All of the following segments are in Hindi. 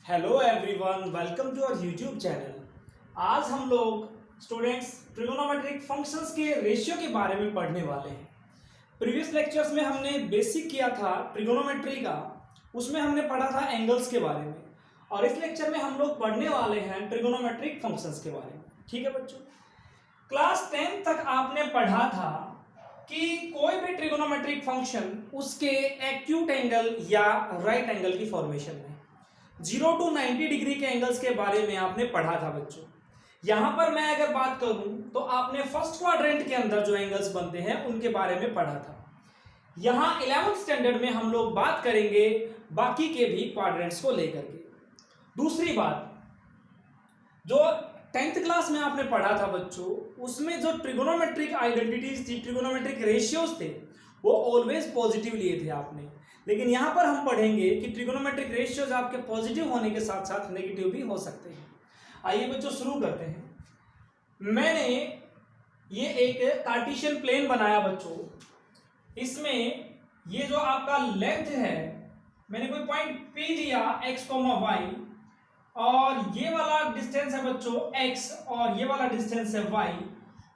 Hello everyone, welcome to our YouTube channel. आज हम लोग स्टूडेंट्स ट्रिगोनोमेट्रिक फंक्शंस के रेशियो के बारे में पढ़ने वाले हैं। प्रीवियस लेक्चर्स में हमने बेसिक किया था ट्रिगोनोमेट्री का, उसमें हमने पढ़ा था एंगल्स के बारे में, और इस लेक्चर में हम लोग पढ़ने वाले हैं ट्रिगोनोमेट्रिक फंक्शंस के बारे में। ठीक है बच्चों, क्लास 10 तक आपने पढ़ा था कि कोई भी ट्रिगोनोमेट्रिक फंक्शन उसके एक्यूट एंगल या राइट एंगल की फॉर्मेशन में 0 to 90 डिग्री के एंगल्स के बारे में आपने पढ़ा था बच्चों। यहां पर मैं अगर बात करूं तो आपने फर्स्ट क्वाड्रेंट के अंदर जो एंगल्स बनते हैं उनके बारे में पढ़ा था। यहां 11th स्टैंडर्ड में हम लोग बात करेंगे बाकी के भी क्वाड्रेंट्स को लेकर के। दूसरी बात, जो 10th क्लास में आपने पढ़ा था बच्चों, उसमें जो ट्रिगोनोमेट्रिक आइडेंटिटीज थी, ट्रिगोनोमेट्रिक रेशियोज थे, वो ऑलवेज पॉजिटिव लिए थे आपने। लेकिन यहां पर हम पढ़ेंगे कि ट्रिगोनोमेट्रिक रेशियोज आपके पॉजिटिव होने के साथ साथ नेगेटिव भी हो सकते हैं। आइए बच्चों शुरू करते हैं। मैंने ये एक कार्टेशियन प्लेन बनाया बच्चों। इसमें ये जो आपका लेंथ है, मैंने कोई पॉइंट P लिया x, y, और ये वाला डिस्टेंस है बच्चों x और ये वाला डिस्टेंस है y,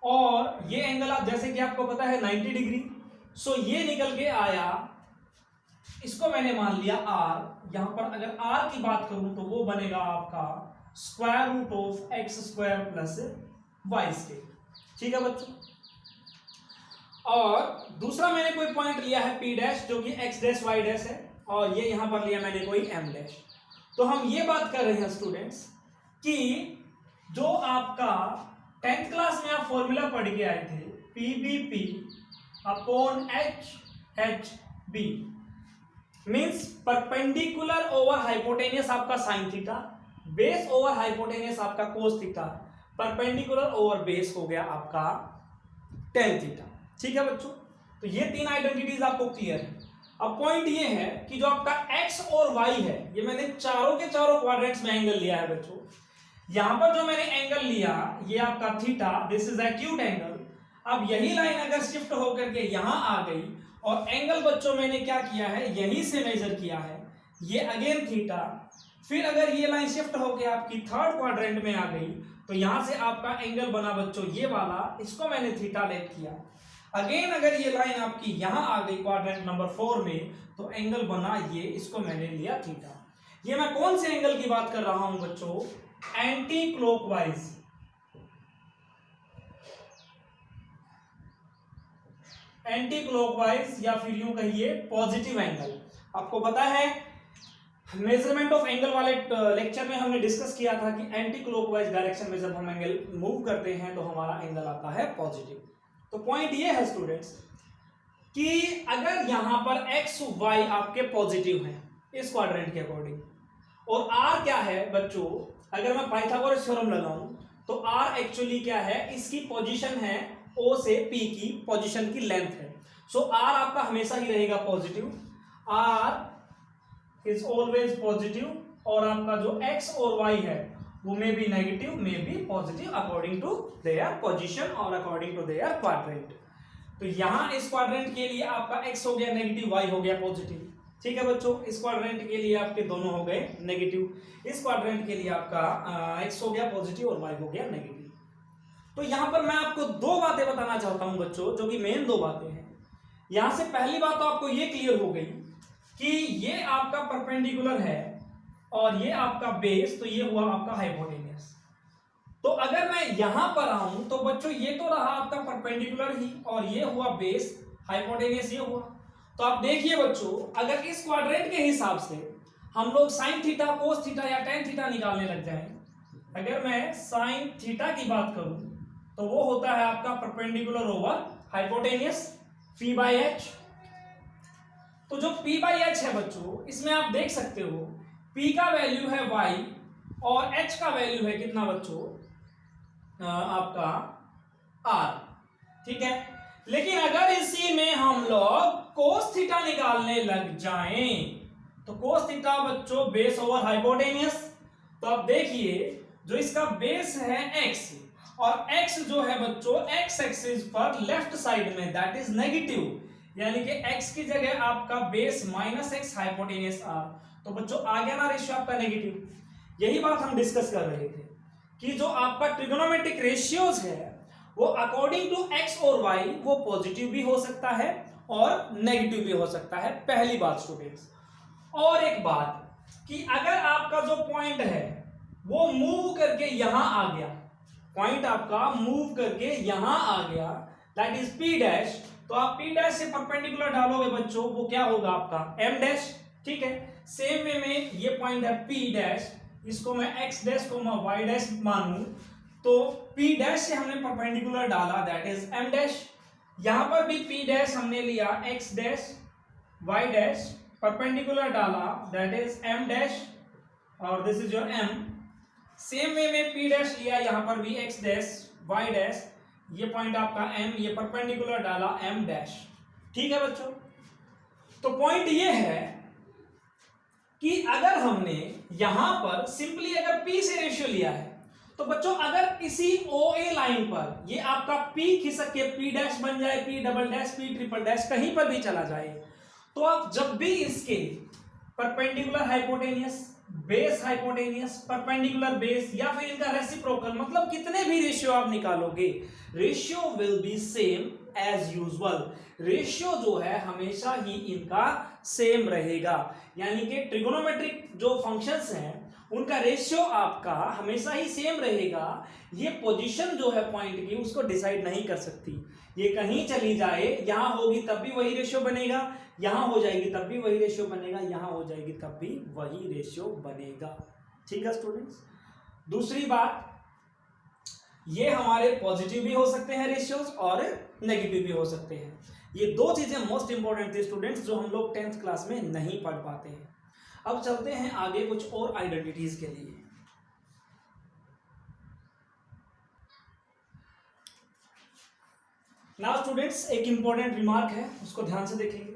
और ये एंगल आप जैसे कि आपको पता है 90 डिग्री। सो ये निकल के आया, इसको मैंने मान लिया r। यहां पर अगर r की बात करूं तो वो बनेगा आपका square root of X square plus Y square. ठीक है बच्चों, और दूसरा मैंने कोई पॉइंट लिया है p डैश, जो कि x डैश y डैश है, और ये यहां पर लिया मैंने कोई m डैश। तो हम ये बात कर रहे हैं स्टूडेंट्स कि जो आपका 10th क्लास में आप फॉर्मूला पढ़ के आए थे, PBP upon HHB means perpendicular over hypotenuse आपका sine theta, base over hypotenuse आपका cos theta, perpendicular over base हो गया आपका टेन थीटा। ठीक है बच्चों, तो ये तीन आइडेंटिटीज आपको क्लियर है। अब पॉइंट ये है कि जो आपका x और y है, ये मैंने चारों के चारों क्वाड्रेंट्स में एंगल लिया है बच्चों। यहां पर जो मैंने एंगल लिया ये आपका theta, this is acute angle. अब यही लाइन अगर शिफ्ट होकर के यहां आ गई, और एंगल बच्चों मैंने क्या किया है, यहीं से मेजर किया है, ये अगेन थीटा। फिर अगर ये लाइन शिफ्ट होकर आपकी थर्ड क्वाड्रेंट में आ गई तो यहां से आपका एंगल बना बच्चों ये वाला, इसको मैंने थीटा लेट किया। अगेन अगर ये लाइन आपकी यहां आ गई क्वाड्रेंट नंबर 4 में, तो एंगल बना ये, इसको मैंने लिया थीटा। ये मैं कौन से एंगल की बात कर रहा हूं बच्चों, एंटी क्लॉकवाइज। एंटी क्लॉकवाइज या फिर यूं कहिए पॉजिटिव एंगल। आपको पता है मेजरमेंट ऑफ एंगल वाले लेक्चर में हमने डिस्कस किया था कि एंटी क्लॉकवाइज डायरेक्शन में जब हम एंगल मूव करते हैं तो हमारा एंगल आता है पॉजिटिव। तो पॉइंट ये है स्टूडेंट्स कि अगर यहां पर एक्स वाई आपके पॉजिटिव हैं इस क्वाड्रेंट के अकॉर्डिंग, और आर क्या है बच्चों, अगर मैं पाइथागोरस थ्योरम लगाऊं तो आर एक्चुअली क्या है, इसकी पोजीशन है ओ से पी की पोजीशन की लेंथ है। सो आर आपका हमेशा ही रहेगा positive, R is always positive, और आपका जो एक्स और वाई है वो may be negative, may be positive according to their position और अकॉर्डिंग टू देयर क्वाड्रेंट। तो यहां इस क्वाड्रेंट के लिए आपका एक्स हो गया नेगेटिव, वाई हो गया पॉजिटिव। ठीक है बच्चों, इस क्वाड्रेंट के लिए आपके दोनों हो गए नेगेटिव, इस क्वाड्रेंट के लिए आपका एक्स हो गया पॉजिटिव और वाई हो गया नेगेटिव। तो यहां पर मैं आपको दो बातें बताना चाहता हूं बच्चों, जो कि मेन दो बातें हैं। यहां से पहली बात तो आपको ये क्लियर हो गई कि ये आपका परपेंडिकुलर है और ये आपका बेस, तो ये हुआ आपका हाइपोटेनियस। तो अगर मैं यहां पर आऊं तो बच्चों ये तो रहा आपका परपेंडिकुलर ही, और ये हुआ बेस, हाइपोटेनियस ये हुआ। तो आप देखिए बच्चों, अगर इस क्वाड्रेंट के हिसाब से हम लोग साइन थीटा, कोस थीटा या टेन थीटा निकालने लग जाएं, अगर मैं साइन थीटा की बात करूं तो वो होता है आपका perpendicular over hypotenuse, P by H. तो जो P बाई एच है बच्चों, इसमें आप देख सकते हो P का वैल्यू है y और H का वैल्यू है कितना बच्चों, आपका R। ठीक है, लेकिन अगर इसी में हम लोग कोस थीटा निकालने लग जाएं तो कोस थीटा बच्चों बेस ओवर हाइपोटेनियस। तो आप देखिए जो इसका बेस है x, और x जो है बच्चों x एक्सिस पर लेफ्ट साइड में दैट इज नेगेटिव, यानी कि x की जगह आपका बेस -x हाइपोटेनियस r, तो बच्चों आ गया ना रेशियो आपका नेगेटिव। यही बात हम डिस्कस कर रहे थे कि जो आपका ट्रिगोनोमेट्रिक रेशियोज है वो अकॉर्डिंग टू x और y वो पॉजिटिव भी हो सकता है और नेगेटिव भी हो सकता है, पहली बात स्टूडेंट्स। और एक बात कि अगर आपका जो पॉइंट है वो मूव करके यहां आ गया, पॉइंट आपका मूव करके यहां आ गया, दैट इज p डैश, तो आप p डैश से परपेंडिकुलर डालोगे बच्चों, वो क्या होगा आपका m डैश। ठीक है, सेम वे में ये पॉइंट है p डैश, इसको मैं x डैश को मैं y डैश मानूं, तो p डैश से हमने परपेंडिकुलर डाला, दैट इज m डैश। यहां पर भी p डैश हमने लिया x dash y dash, perpendicular डाला, दैट इज m डैश, और this is your m। Same way में p डैश लिया, यहां पर भी x डैश y डैश, ये पॉइंट आपका m, ये परपेंडिकुलर डाला m डैश। ठीक है बच्चों, तो पॉइंट ये है कि अगर हमने यहां पर सिंपली अगर p से रेशियो लिया है, तो बच्चों अगर इसी OA लाइन पर ये आपका p खिसक के p डैश बन जाए, p double dash, p triple dash कहीं पर भी चला जाए, तो आप जब भी इसके perpendicular hypotenuse, base hypotenuse, perpendicular base या फिर इनका रेसिप्रोकल, मतलब कितने भी रेशियो आप निकालोगे, ratio will be same as usual. Ratio जो है हमेशा ही इनका सेम रहेगा, यानी कि ट्रिगोनोमेट्रिक जो फंक्शंस हैं उनका रेशियो आपका हमेशा ही सेम रहेगा। ये पोजीशन जो है पॉइंट की उसको डिसाइड नहीं कर सकती, ये कहीं चली जाए, यहां होगी तब भी वही रेशियो बनेगा, यहां हो जाएगी तब भी वही रेशियो बनेगा, यहां हो जाएगी तब भी वही रेशियो बनेगा। ठीक है स्टूडेंट्स, दूसरी बात, ये हमारे पॉजिटिव भी हो सकते हैं रेशियोज और नेगेटिव भी हो सकते हैं। ये दो चीजें मोस्ट इंपॉर्टेंट थी स्टूडेंट्स, जो हम लोग 10th क्लास में नहीं पढ़ पाते हैं। अब चलते हैं आगे कुछ और आइडेंटिटीज के लिए। नाउ स्टूडेंट्स एक इंपॉर्टेंट रिमार्क है, उसको ध्यान से देखेंगे।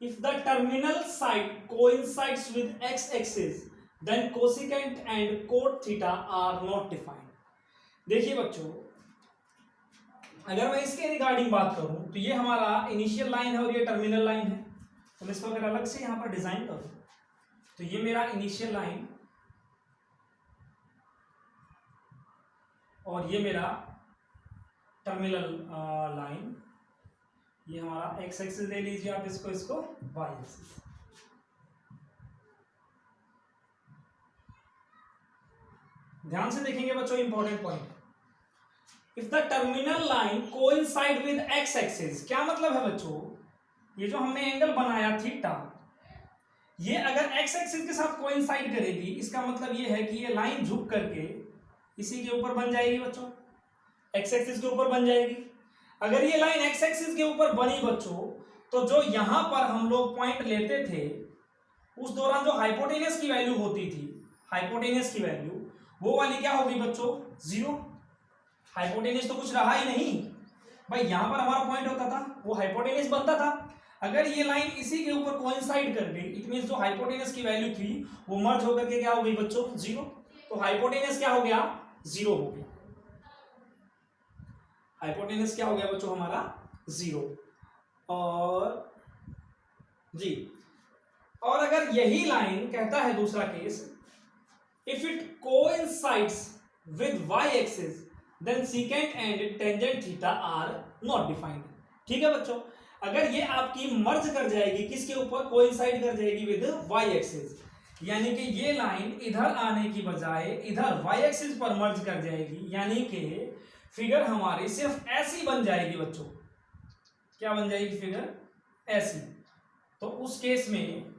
If the terminal side coincides with x axis then cosecant and cot theta are not defined. देखिए बच्चों, अगर मैं इसके रिगार्डिंग बात करूं तो ये हमारा इनिशियल लाइन है और ये टर्मिनल लाइन है, तो मैं इसको अगर अलग से यहां पर डिजाइन करूं तो ये मेरा इनिशियल लाइन और ये मेरा टर्मिनल लाइन, ये हमारा x एक्सिस ले लीजिए आप, इसको y एक्सिस। ध्यान से देखेंगे बच्चों, important point, if the terminal line coincide with x axis, क्या मतलब है बच्चों, ये जो हमने एंगल बनाया थीटा, ये अगर x एक्सिस के साथ कोइंसाइड करेगी, इसका मतलब ये है कि ये लाइन झुक करके इसी के ऊपर बन जाएगी बच्चों, x एक्सिस के ऊपर बन जाएगी। अगर ये लाइन x एक्सिस के ऊपर बनी बच्चों, तो जो यहां पर हम लोग पॉइंट लेते थे उस दौरान जो हाइपोटेनियस की वैल्यू होती थी, हाइपोटेनियस की वैल्यू वो वाली क्या होगी बच्चों, 0। हाइपोटेनियस तो कुछ रहा ही नहीं भाई, यहां पर हमारा पॉइंट होता था, वो हाइपोटेनियस बनता था। अगर ये लाइन इसी के ऊपर कोइंसाइड कर गई, इट मींस जो हाइपोटेनियस की वैल्यू थी वो मर्ज होकर के क्या हो गई बच्चों, 0। तो हाइपोटेनियस क्या हो गया, 0 हो गया। हाइपोटेनस क्या हो गया बच्चों हमारा, 0। और जी, और अगर यही लाइन कहता है दूसरा केस, if it coincides with y axis then secant and tangent theta are not defined. ठीक है बच्चों, अगर ये आपकी मर्ज कर जाएगी, किसके ऊपर, कोइंसाइड कर जाएगी विद y एक्सिस, यानी कि ये लाइन इधर आने की बजाय इधर y एक्सिस पर मर्ज कर जाएगी, यानी कि फिगर हमारी सिर्फ ऐसी बन जाएगी बच्चों, क्या बन जाएगी फिगर, ऐसी। तो उस केस में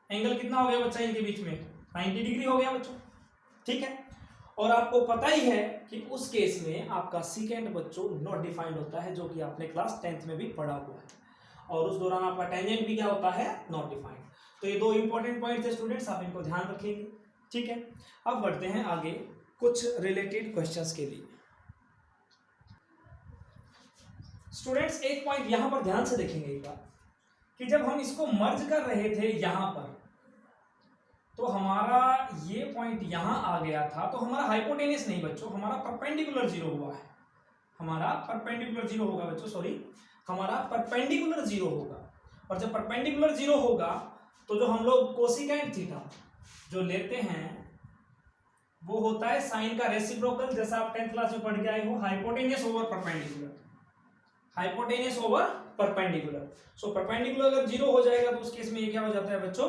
एंगल कितना हो गया बच्चा इनके बीच में, 90 डिग्री हो गया बच्चों। ठीक है, और आपको पता ही है कि उस केस में आपका सीकेंट बच्चों नॉट डिफाइंड होता है, जो कि आपने क्लास 10th में भी पढ़ा हुआ है, और उस दौरान आपका टेंजेंट भी क्या होता है, नॉट डिफाइंड। तो ये दो इंपॉर्टेंट पॉइंट थे स्टूडेंट्स, आप इनको ध्यान रखेंगे। ठीक है, अब बढ़ते हैं आगे कुछ रिलेटेड क्वेश्चंस के लिए। स्टूडेंट्स एक पॉइंट यहां पर ध्यान से देखेंगे एक बार, कि जब हम इसको मर्ज कर रहे थे यहां पर, तो हमारा ये पॉइंट यहां आ गया था, तो हमारा हाइपोटेनियस नहीं बच्चों, हमारा परपेंडिकुलर 0 हुआ है, हमारा परपेंडिकुलर 0 होगा बच्चों, सॉरी, हमारा परपेंडिकुलर जीरो होगा। और जब परपेंडिकुलर जीरो होगा तो जो हम लोग कोसिकेंट थीटा जो लेते हैं वो होता है साइन का रेसिप्रोकल, जैसा आप 10th क्लास में पढ़ के आए हो, hypotenuse over perpendicular, hypotenuse over perpendicular. So perpendicular अगर जीरो हो जाएगा तो उस केस में ये क्या हो जाता है बच्चों,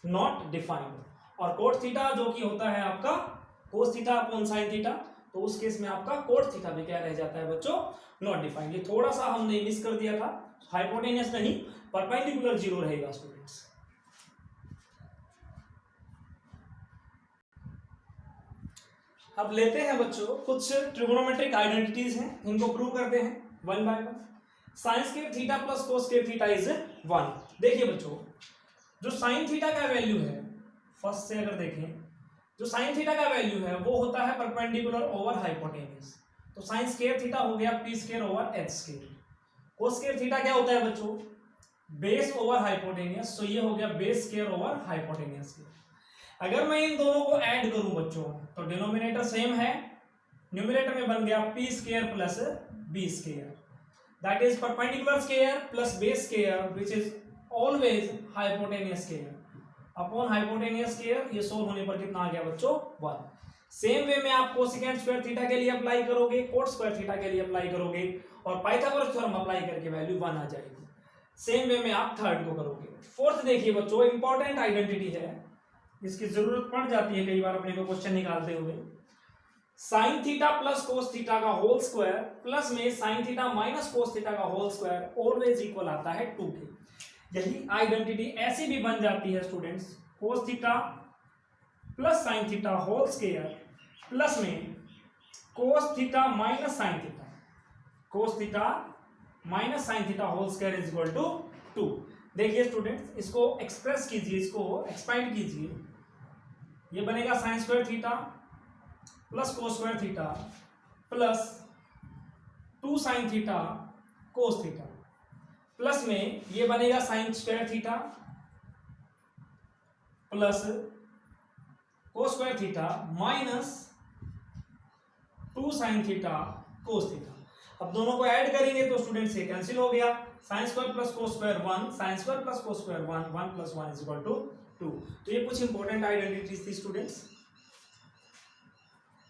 नॉट डिफाइंड। और कोट थीटा जो कि होता है आपका cos theta upon sine theta, तो उस केस में आपका कोट थीटा भी क्या रह जाता है बच्चों, नॉट डिफाइंड। ये थोड़ा सा हमने मिस कर दिया था, हाइपोटेनियस नहीं परपेंडिकुलर जीरो रहेगा स्टूडेंट्स। अब लेते हैं बच्चों कुछ ट्रिगोनोमेट्रिक आइडेंटिटीज हैं, इनको प्रूव करते हैं one by one. Sign square theta plus cos square theta is 1। देखिए बच्चों, जो साइन थीटा का वैल्यू है, फर्स्ट से अगर देखें, जो साइन थीटा का वैल्यू है वो होता है परपेंडिकुलर ओवर हाइपोटेनियस। तो साइन स्क्वायर थीटा हो गया P square over H square. कोस स्क्वायर थीटा क्या होता है बच्चों, बेस ओवर हाइपोटेनियस, तो ये हो गया बेस स्क्वायर ओवर हाइपोटेनियस। अगर मैं इन दोनों को ऐड करूं बच्चों तो डिनोमिनेटर सेम है, न्यूमरेटर में बन गया P square plus B square, that is perpendicular square plus base square which is always hypotenuse square upon hypotenuse square. ये सोल्व होने पर कितना आ गया बच्चों, 1। सेम वे में आप कोसिकेंट स्क्वायर थीटा के लिए अप्लाई करोगे, कोट स्क्वायर थीटा के लिए अप्लाई करोगे और पाइथागोरस थ्योरम अप्लाई करके वैल्यू 1 आ जाएगी। सेम वे में आप थर्ड को करोगे। फोर्थ देखिए बच्चों, इंपॉर्टेंट आइडेंटिटी है, इसकी जरूरत पड़ जाती है कई बार अपने को क्वेश्चन निकालते हुए। Sign theta plus cos theta का होल स्क्वायर प्लस में sine theta minus cos theta का होल स्क्वायर ऑलवेज इक्वल आता है 2 के। यही आइडेंटिटी ऐसी भी बन जाती है students, cos theta plus sine theta whole square plus में cos theta minus sine theta, cos theta minus sine theta whole square is equal to 2। देखिए स्टूडेंट्स, इसको एक्सप्रेस कीजिए, इसको एक्सपांड कीजिए, ये बनेगा sign square theta plus cos square theta plus 2 sine theta cos theta plus में ये बनेगा sign square theta plus cos square theta minus 2 sine theta cos theta. अब दोनों को ऐड करेंगे तो स्टूडेंट्स ये कैंसिल हो गया, sine square plus cos square 1, sine square plus cos square 1, 1 plus 1 is equal to 2। तो ये कुछ इंपॉर्टेंट आइडेंटिटीज थी स्टूडेंट्स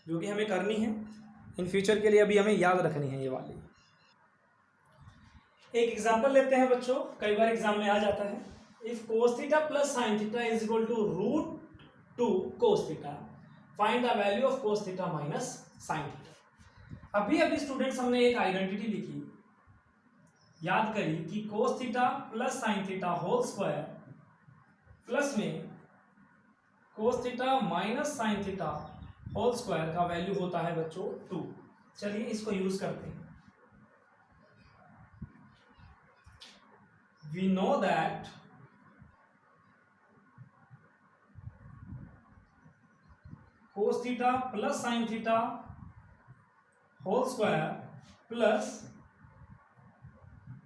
जो कि हमें करनी है इन फ्यूचर के लिए, अभी हमें याद रखनी है ये वाली। एक एग्जांपल लेते हैं बच्चों, कई बार एग्जाम में आ जाता है। If cos theta plus sine theta is equal to √2 cos theta, find the value of cos theta minus sine theta. अभी अभी स्टूडेंट्स हमने एक आइडेंटिटी लिखी, याद करिए कि cos theta plus sine theta whole square plus में cos theta minus sine theta whole square का वैल्यू होता है बच्चों 2। चलिए इसको यूज करते हैं। We know that cos theta plus sine theta whole square plus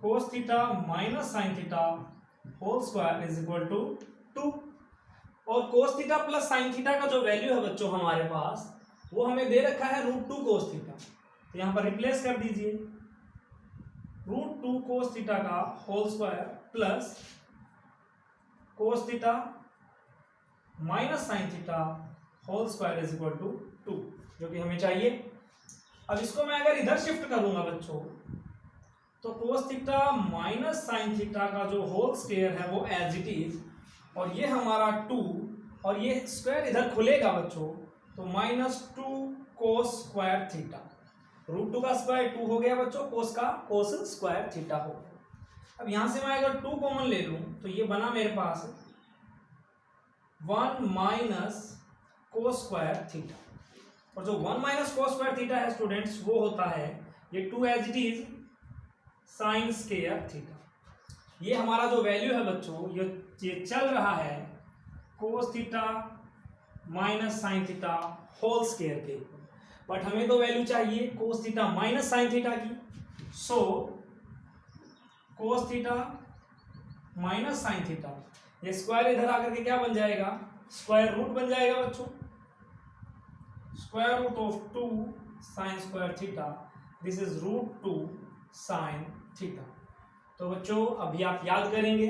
cos theta minus sine theta whole square is equal to 2। और cos theta plus sine theta का जो वैल्यू है बच्चों हमारे पास, वो हमें दे रखा है √2 कोस थीटा, तो यहां पर रिप्लेस कर दीजिए √2 कोस थीटा का whole square plus cos theta minus sine theta whole square is equal to 2, जो कि हमें चाहिए। अब इसको मैं अगर इधर शिफ्ट करूंगा बच्चों तो कोस थीटा माइनस साइन थीटा का जो होल स्क्वायर है वो एज इट इज, और ये हमारा 2 और ये स्क्वायर इधर खुलेगा बच्चों, तो -2 कोस स्क्वायर थीटा, √2 का स्क्वायर 2 हो गया बच्चों, कोस का कोस स्क्वायर थीटा हो गया। अब यहां से मैं अगर 2 कॉमन ले लूं तो ये बना मेरे पास 1 माइनस कोस स्क्वायर थीटा, और जो 1 माइनस कोस स्क्वायर थीटा है स्टूडेंट्स वो होता है ये 2 as it is sine square theta. ये हमारा जो वैल्यू है बच्चों, ये चल रहा है cos theta minus sine theta whole square के, बट हमें तो वैल्यू चाहिए cos theta minus sine theta की। So cos theta minus sine theta, ये स्क्वायर इधर आकर के क्या बन जाएगा, स्क्वायर रूट बन जाएगा बच्चों, square root of 2 sine square theta, this is √2 sine theta. तो बच्चों अभी आप याद करेंगे,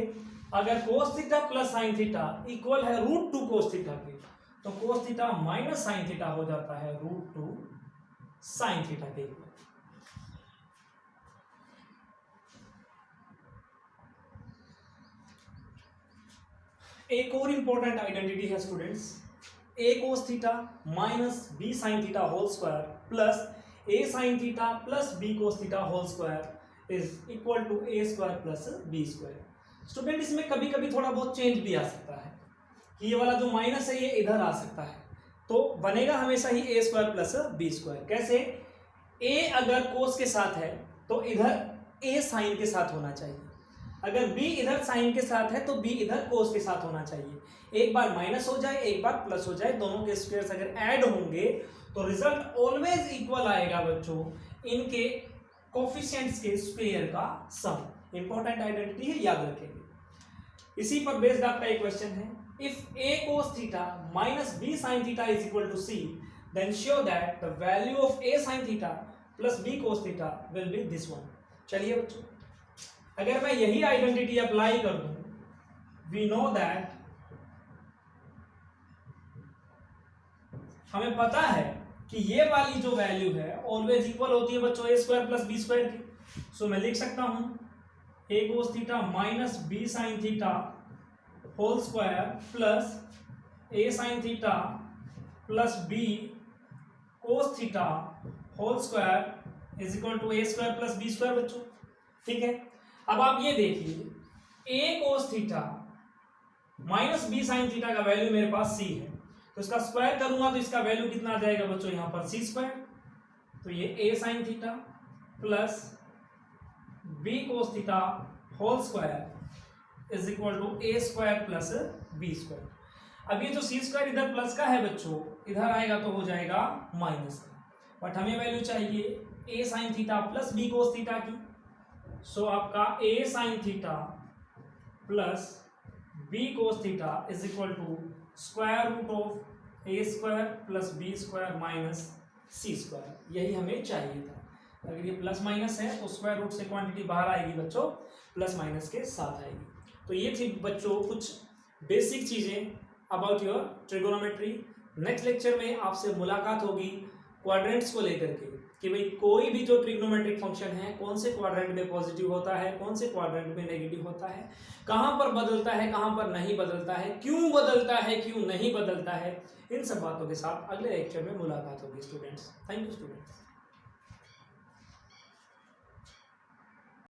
अगर cos theta plus sine theta equal है √2 cos थीटा के, तो cos theta minus sine theta हो जाता है √2 साइन थीटा के इक्वल। एक और इंपॉर्टेंट आइडेंटिटी है students, a cos theta minus b sine theta whole square plus a sine theta plus b cos theta whole square is equal to a square plus b square. Student इसमें कभी कभी थोड़ा बहुत चेंज भी आ सकता है, ये वाला जो माइनस है ये इधर आ सकता है, तो बनेगा हमेशा ही a square plus b square. कैसे? a अगर cos के साथ है तो इधर a साइन के साथ होना चाहिए, अगर b इधर साइन के साथ है तो b इधर cos के साथ होना चाहिए। एक बार माइनस हो जाए एक बार प्लस हो जाए, दोनों के स्क्वायर्स अगर ऐड होंगे तो रिजल्ट ऑलवेज इक्वल आएगा बच्चों, इनके कोफिशिएंट्स के स्क्वायर का सम। इंपॉर्टेंट आइडेंटिटी है, याद रखेंगे। इसी पर बेस्ड आपका एक क्वेश्चन है, if a cos theta minus b sin theta is equal to c, then show that the value of a sin theta plus b cos theta will be this one. चलिए बच्चों, अगर मैं यही आइडेंटिटी अप्लाई कर दूं, वी नो दैट, हमें पता है कि ये वाली जो वैल्यू है ऑलवेज इक्वल होती है बच्चों a square plus b square की। सो मैं लिख सकता हूं a cos theta minus b sin theta whole square plus a sin theta plus b cos theta whole square is equal to a square plus b square बच्चों। ठीक है, अब आप ये देखिए a cos theta minus b sin theta का वैल्यू मेरे पास c है, तो इसका स्क्वायर करूंगा तो इसका वैल्यू कितना आ जाएगा बच्चों यहाँ पर c स्क्वायर, तो ये a sin theta plus b cos theta whole square is equal to a square plus b square. अब ये जो c स्क्वायर इधर प्लस का है बच्चों, इधर आएगा तो हो जाएगा माइनस का, बट हमें वैल्यू चाहिए a sin theta plus b cos theta की। सो आपका a sin theta plus b cos theta is equal to square root of a square plus b square minus c square. यही हमें चाहिए था। अगर ये प्लस माइनस है तो स्क्वायर रूट से क्वांटिटी बाहर आएगी बच्चों, प्लस माइनस के साथ आएगी। तो ये थी बच्चों कुछ बेसिक चीज़ें about your trigonometry. Next lecture में आपसे मुलाकात होगी क्वाड्रेंट्स को लेकर के, कि भाई कोई भी जो ट्रिग्नोमेट्रिक फंक्शन है कौन से क्वाड्रेंट में पॉजिटिव होता है, कौन से क्वाड्रेंट में नेगेटिव होता है, कहाँ पर बदलता है कहाँ पर नहीं बदलता है, क्यों बदलता है क्यों नहीं बदलता है। इन सब बातों के साथ अगले लेक्चर में मुलाकात होगी स्टूडेंट्स। Thank you students.